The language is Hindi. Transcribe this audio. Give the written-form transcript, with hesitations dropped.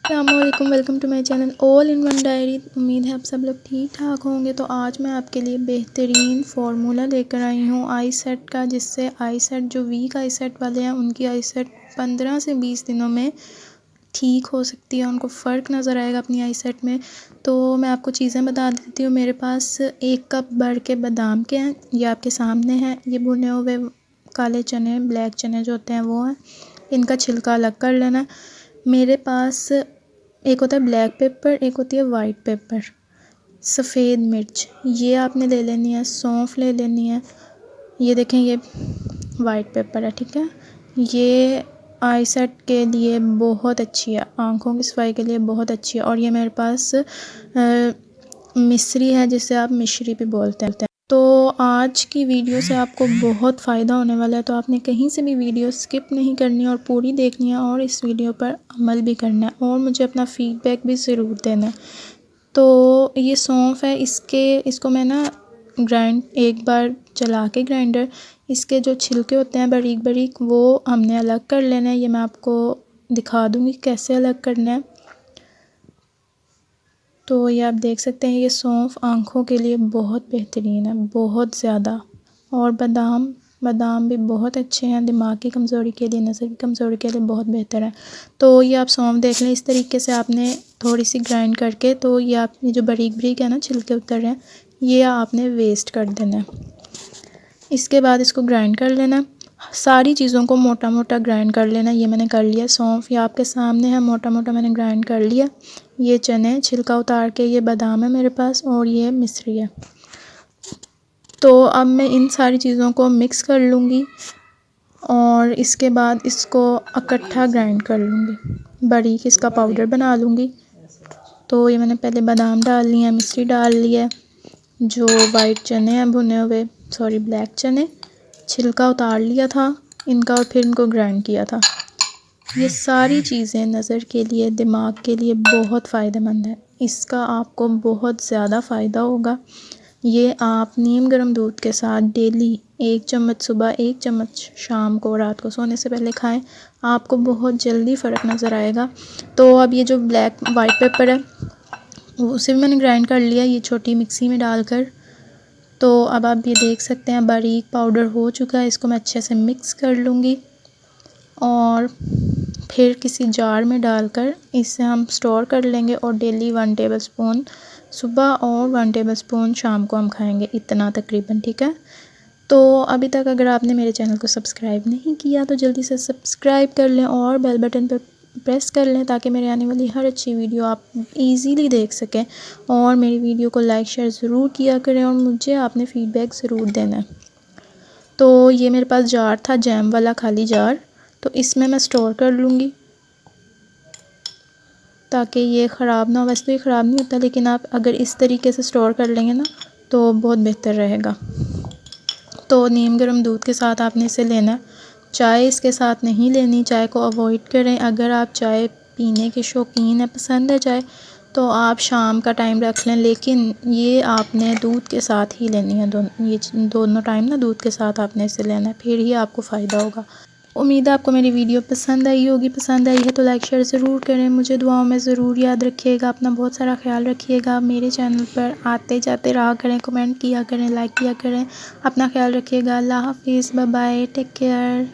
अस्सलामुअलैकुम, welcome to my channel all in one diary. उम्मीद है आप सब लोग ठीक ठाक होंगे। तो आज मैं आपके लिए बेहतरीन फार्मूला लेकर आई हूँ आई सेट का, जिससे आई सेट जो वीक आई सेट वाले हैं उनकी आई सेट 15 से 20 दिनों में ठीक हो सकती है, उनको फ़र्क नज़र आएगा अपनी आई सेट में। तो मैं आपको चीज़ें बता देती हूँ। मेरे पास 1 कप भर के बादाम के हैं, ये आपके सामने हैं। ये भुने हुए काले चने, ब्लैक चने जो होते हैं वो हैं। इनका छिलका अलग कर लेना। मेरे पास एक होता है ब्लैक पेपर, एक होती है वाइट पेपर। सफ़ेद मिर्च ये आपने ले लेनी है। सौंफ ले लेनी है। ये देखें, ये वाइट पेपर है, ठीक है। ये आई सेट के लिए बहुत अच्छी है, आँखों की सफाई के लिए बहुत अच्छी है। और ये मेरे पास मिश्री है, जिसे आप मिश्री भी बोलते हैं। तो आज की वीडियो से आपको बहुत फ़ायदा होने वाला है, तो आपने कहीं से भी वीडियो स्किप नहीं करनी और पूरी देखनी है और इस वीडियो पर अमल भी करना है और मुझे अपना फ़ीडबैक भी ज़रूर देना है। तो ये सौंफ है, इसको मैं ना ग्राइंड एक बार चला के ग्राइंडर, इसके जो छिलके होते हैं बारीक बारीक वो हमने अलग कर लेना है। ये मैं आपको दिखा दूँगी कैसे अलग करना है। तो ये आप देख सकते हैं, ये सौंफ आँखों के लिए बहुत बेहतरीन है, बहुत ज़्यादा। और बादाम भी बहुत अच्छे हैं, दिमाग की कमज़ोरी के लिए, नज़र की कमज़ोरी के लिए बहुत बेहतर है। तो ये आप सौंफ देख लें, इस तरीके से आपने थोड़ी सी ग्राइंड करके, तो ये आप ये जो बारीक बारीक है ना छिलके उतर रहे हैं, ये आपने वेस्ट कर देना है। इसके बाद इसको ग्राइंड कर लेना। सारी चीज़ों को मोटा मोटा ग्राइंड कर लेना। ये मैंने कर लिया। सौंफ ये आपके सामने है, मोटा मोटा मैंने ग्राइंड कर लिया। ये चने छिलका उतार के, ये बादाम है मेरे पास, और ये मिश्री है। तो अब मैं इन सारी चीज़ों को मिक्स कर लूँगी और इसके बाद इसको इकट्ठा ग्राइंड कर लूँगी, बारीक इसका पाउडर बना लूँगी। तो ये मैंने पहले बादाम डाल लिए हैं, मिश्री डाल ली है, जो वाइट चने हैं भुने हुए, सॉरी ब्लैक चने, छिलका उतार लिया था इनका और फिर इनको ग्राइंड किया था। ये सारी चीज़ें नज़र के लिए, दिमाग के लिए बहुत फ़ायदेमंद है। इसका आपको बहुत ज़्यादा फ़ायदा होगा। ये आप नीम गर्म दूध के साथ डेली 1 चम्मच सुबह, 1 चम्मच शाम को, रात को सोने से पहले खाएं। आपको बहुत जल्दी फ़र्क नज़र आएगा। तो अब ये जो वाइट पेपर है उसे भी मैंने ग्राइंड कर लिया, ये छोटी मिक्सी में डालकर। तो अब आप ये देख सकते हैं बारीक पाउडर हो चुका है। इसको मैं अच्छे से मिक्स कर लूँगी और फिर किसी जार में डालकर इसे हम स्टोर कर लेंगे और डेली 1 टेबलस्पून सुबह और 1 टेबलस्पून शाम को हम खाएंगे, इतना तकरीबन, ठीक है। तो अभी तक अगर आपने मेरे चैनल को सब्सक्राइब नहीं किया तो जल्दी से सब्सक्राइब कर लें और बेल बटन पर प्रेस कर लें, ताकि मेरे आने वाली हर अच्छी वीडियो आप इजीली देख सकें। और मेरी वीडियो को लाइक शेयर ज़रूर किया करें और मुझे आपने फ़ीडबैक ज़रूर देना है। तो ये मेरे पास जार था, जैम वाला खाली जार, तो इसमें मैं स्टोर कर लूँगी ताकि ये ख़राब ना हो। वैसे तो ये ख़राब नहीं होता, लेकिन आप अगर इस तरीके से स्टोर कर लेंगे ना तो बहुत बेहतर रहेगा। तो नीम गर्म दूध के साथ आपने इसे लेना है। चाय इसके साथ नहीं लेनी, चाय को अवॉइड करें। अगर आप चाय पीने के शौकीन हैं, पसंद है चाय, तो आप शाम का टाइम रख लें, लेकिन ये आपने दूध के साथ ही लेनी है। ये दोनों टाइम ना दूध के साथ आपने इसे लेना है, फिर ही आपको फ़ायदा होगा। उम्मीद है आपको मेरी वीडियो पसंद आई होगी। पसंद आई है तो लाइक शेयर ज़रूर करें, मुझे दुआओं में ज़रूर याद रखिएगा। अपना बहुत सारा ख्याल रखिएगा। मेरे चैनल पर आते जाते रहा करें, कमेंट किया करें, लाइक किया करें। अपना ख्याल रखिएगा। अल्लाह हाफिज़, बाय बाय, टेक केयर।